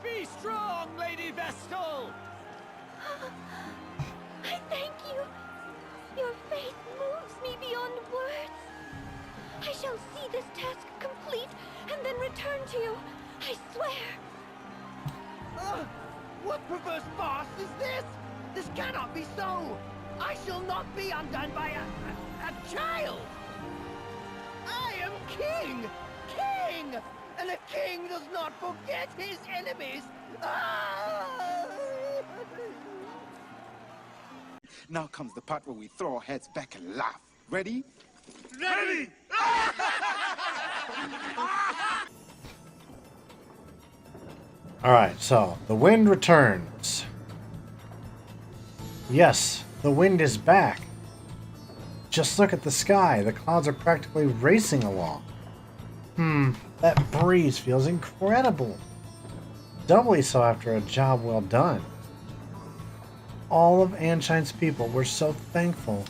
Be strong, Lady Vestal! I thank you. Your faith moves me beyond words. I shall see this task complete and then return to you. I swear. What perverse farce is this? This cannot be so! I shall not be undone by a child! I am king! King! And a king does not forget his enemies! Ah! Now comes the part where we throw our heads back and laugh. Ready? Ready! Alright, so the wind returns. Yes, the wind is back. Just look at the sky. The clouds are practically racing along. That breeze feels incredible. Doubly so after a job well done. All of Ancheim's people were so thankful.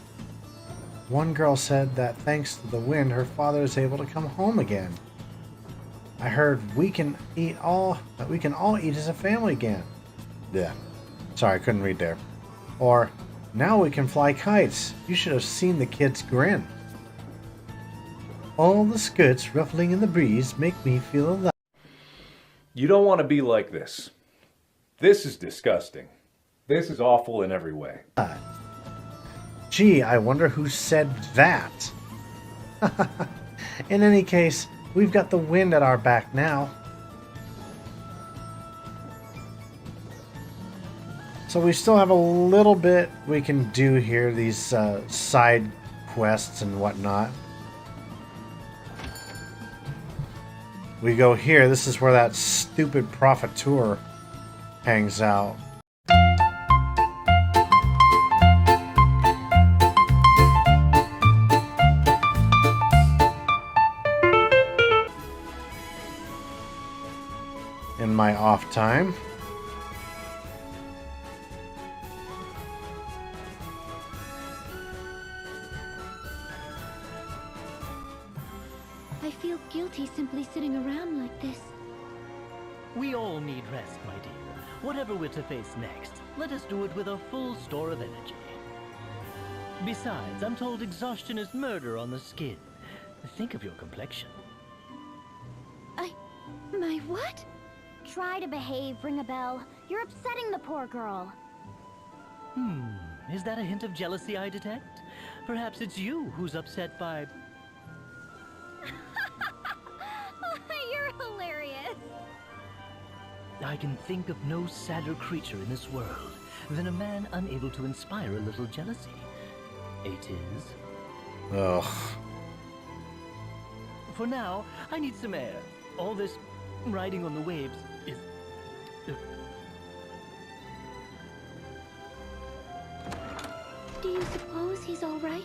One girl said that thanks to the wind, her father is able to come home again. I heard we can all eat as a family again. Yeah. Sorry, I couldn't read there. Or, now we can fly kites. You should have seen the kids grin. All the skirts ruffling in the breeze make me feel alive. You don't want to be like this. This is disgusting. This is awful in every way. Gee, I wonder who said that. In any case, we've got the wind at our back now. So we still have a little bit we can do here, these side quests and whatnot. We go here, this is where that stupid profiteur hangs out. In my off time. I feel guilty simply sitting around like this. We all need rest, my dear. Whatever we're to face next, let us do it with a full store of energy. Besides, I'm told exhaustion is murder on the skin. Think of your complexion. My what? Try to behave, Ringabel. You're upsetting the poor girl. Is that a hint of jealousy I detect? Perhaps it's you who's upset by... You're hilarious. I can think of no sadder creature in this world than a man unable to inspire a little jealousy. It is. Ugh. For now, I need some air. All this riding on the waves is... Do you suppose he's all right?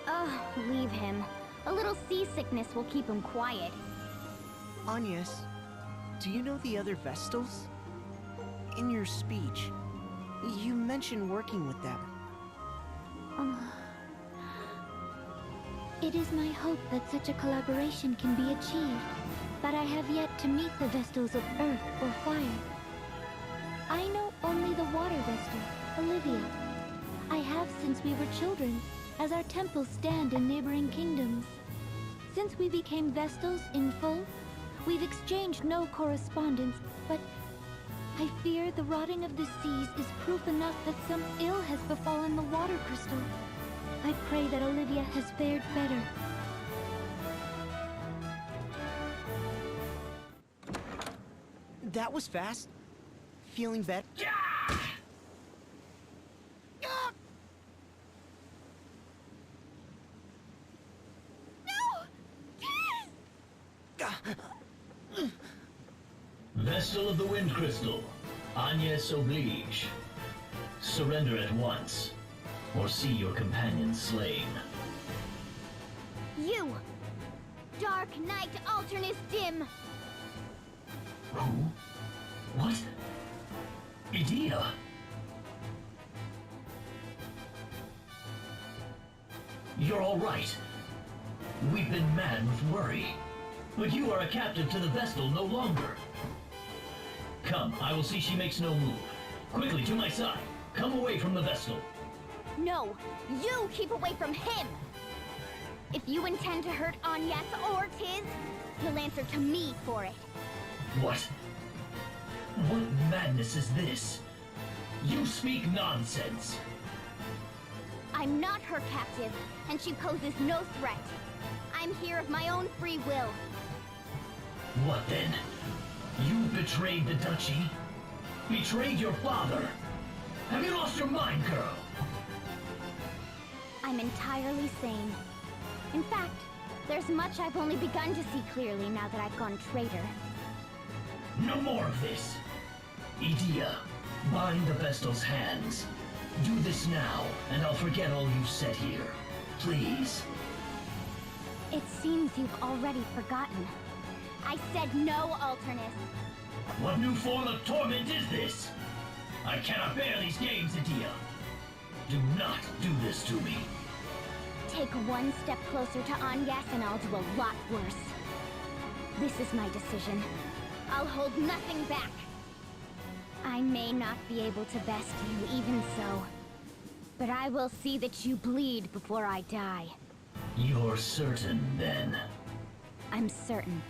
Oh, leave him. A little seasickness will keep him quiet. Agnes, do you know the other Vestals? In your speech, you mentioned working with them. It is my hope that such a collaboration can be achieved, but I have yet to meet the Vestals of Earth or Fire. I know only the Water Vestal, Olivia. I have since we were children, as our temples stand in neighboring kingdoms. Since we became Vestals in full, we've exchanged no correspondence, but I fear the rotting of the seas is proof enough that some ill has befallen the water crystal. I pray that Olivia has fared better. That was fast. Feeling better? Vestal of the Wind Crystal, Agnes oblige. Surrender at once, or see your companion slain. You! Dark Night Alternus Dim! Who? What? Idea? You're all right. We've been mad with worry. But you are a captive to the Vestal no longer. Come, I will see she makes no move. Quickly, to my side. Come away from the Vestal. No, you keep away from him! If you intend to hurt Agnes or Tiz, you'll answer to me for it. What? What madness is this? You speak nonsense. I'm not her captive, and she poses no threat. I'm here of my own free will. What then? You betrayed the Duchy? Betrayed your father? Have you lost your mind, girl? I'm entirely sane. In fact, there's much I've only begun to see clearly now that I've gone traitor. No more of this. Idea, bind the Vestal's hands. Do this now, and I'll forget all you've said here. Please. It seems you've already forgotten. I said no, Alternus. What new form of torment is this? I cannot bear these games, Idea. Do not do this to me. Take one step closer to Agnes and I'll do a lot worse. This is my decision. I'll hold nothing back. I may not be able to best you even so, but I will see that you bleed before I die. You're certain, then? I'm certain.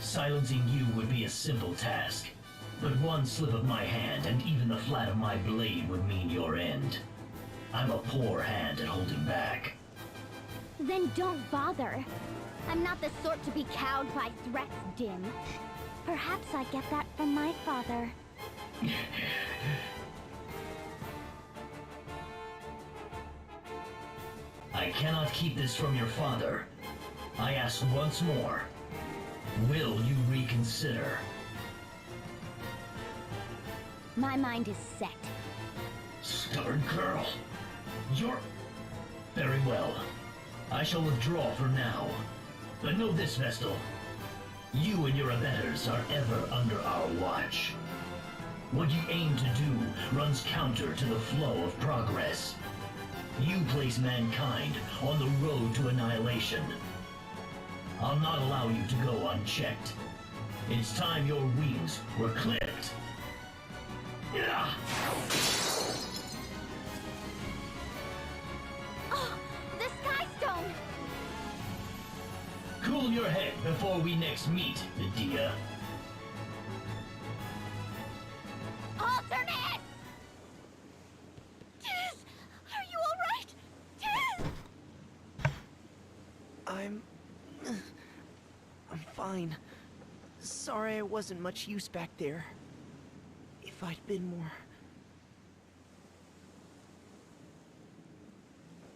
Silencing you would be a simple task, but one slip of my hand and even the flat of my blade would mean your end. I'm a poor hand at holding back. Then don't bother. I'm not the sort to be cowed by threats, Dim. Perhaps I get that from my father. I cannot keep this from your father. I ask once more. Will you reconsider? My mind is set. Stubborn girl. You're... Very well. I shall withdraw for now. But know this, Vestal. You and your abettors are ever under our watch. What you aim to do runs counter to the flow of progress. You place mankind on the road to annihilation. I'll not allow you to go unchecked. It's time your wings were clipped. Yeah. Oh, the Sky Stone! Cool your head before we next meet, Idea. Alternate! Tiz! Are you alright? Tiz! I'm fine. Sorry I wasn't much use back there. If I'd been more...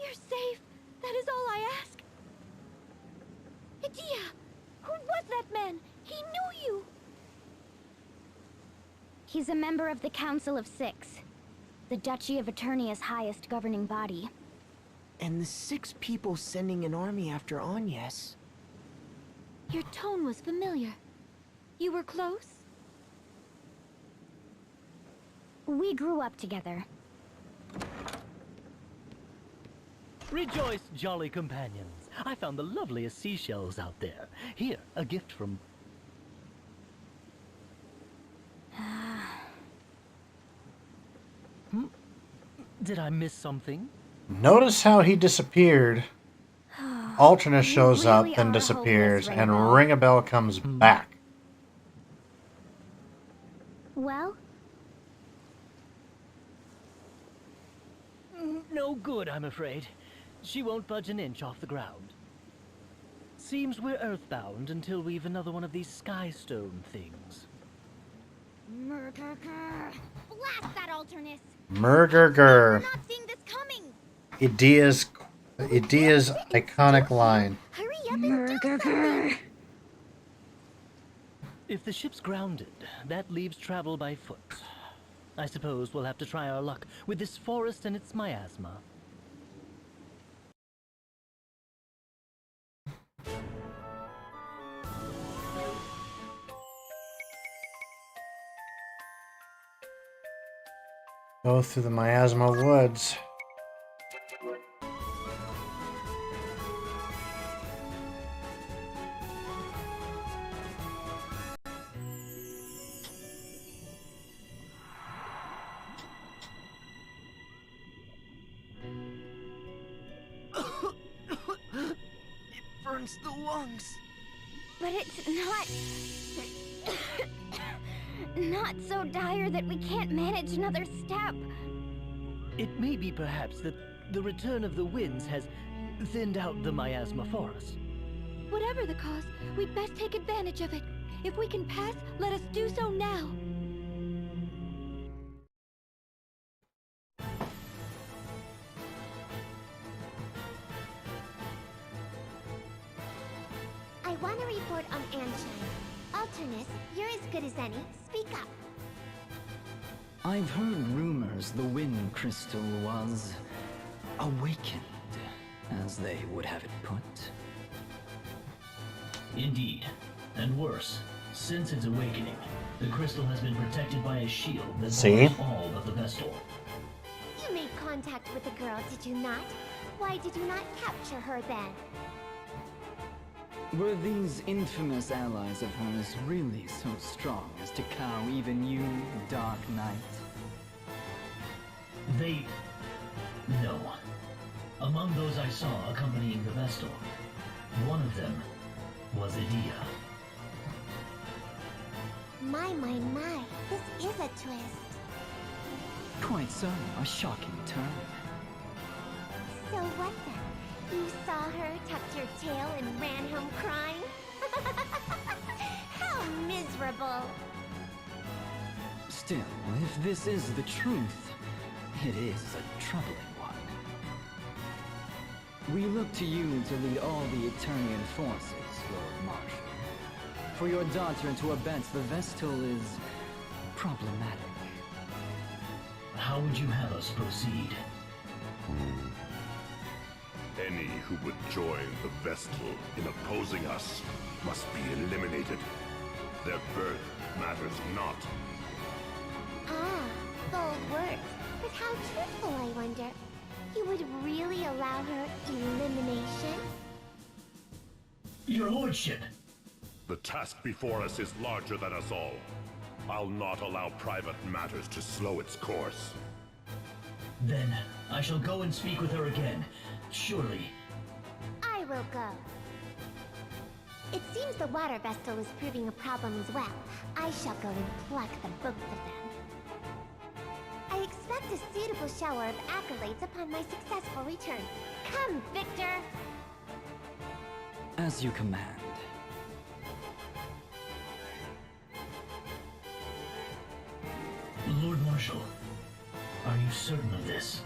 You're safe. That is all I ask. Idea! Who was that man? He knew He's a member of the Council of Six, the Duchy of Eternia's highest governing body. And the 6 people sending an army after Agnes. Your tone was familiar. You were close? We grew up together. Rejoice, jolly companions. I found the loveliest seashells out there. Here, a gift from... Did I miss something? Notice how he disappeared. Alternus shows up, then disappears, and Ringabel comes back. Well? No good, I'm afraid. She won't budge an inch off the ground. Seems we're earthbound until we've another one of these skystone things. Blast that Alternus! Murgurgur. Not seeing this coming. Idea's iconic line. Hurry up and do something! If the ship's grounded, that leaves travel by foot. I suppose we'll have to try our luck with this forest and its miasma. Go through the miasma woods. It burns the lungs. But it's not so dire that we can't manage another step. It may be perhaps that the return of the winds has thinned out the miasma forest. Whatever the cause, we'd best take advantage of it. If we can pass, let us do so now. I want to report on Ancheim. Alternus, you're as good as any. Speak up. I've heard rumors the wind crystal was awakened, as they would have it put. Indeed. And worse, since its awakening, the crystal has been protected by a shield that bars all but the Vestal. You made contact with the girl, did you not? Why did you not capture her then? Were these infamous allies of hers really so strong as to cow even you, Dark Knight? No. Among those I saw accompanying the Vestal, one of them was Idea. My, this is a twist. Quite so, a shocking turn. So what then? You saw her, tucked your tail, and ran home crying? How miserable! Still, if this is the truth, it is a troubling one. We look to you to lead all the Eternian forces, Lord Marshal. For your daughter to abet the Vestal is problematic. How would you have us proceed? Any who would join the Vestal in opposing us must be eliminated. Their birth matters not. Ah, bold words. But how truthful, I wonder. You would really allow her elimination? Your lordship! The task before us is larger than us all. I'll not allow private matters to slow its course. Then, I shall go and speak with her again. Surely. I will go. It seems the water Vestal is proving a problem as well. I shall go and pluck the both of them. I expect a suitable shower of accolades upon my successful return. Come, Victor! As you command. Lord Marshal, are you certain of this?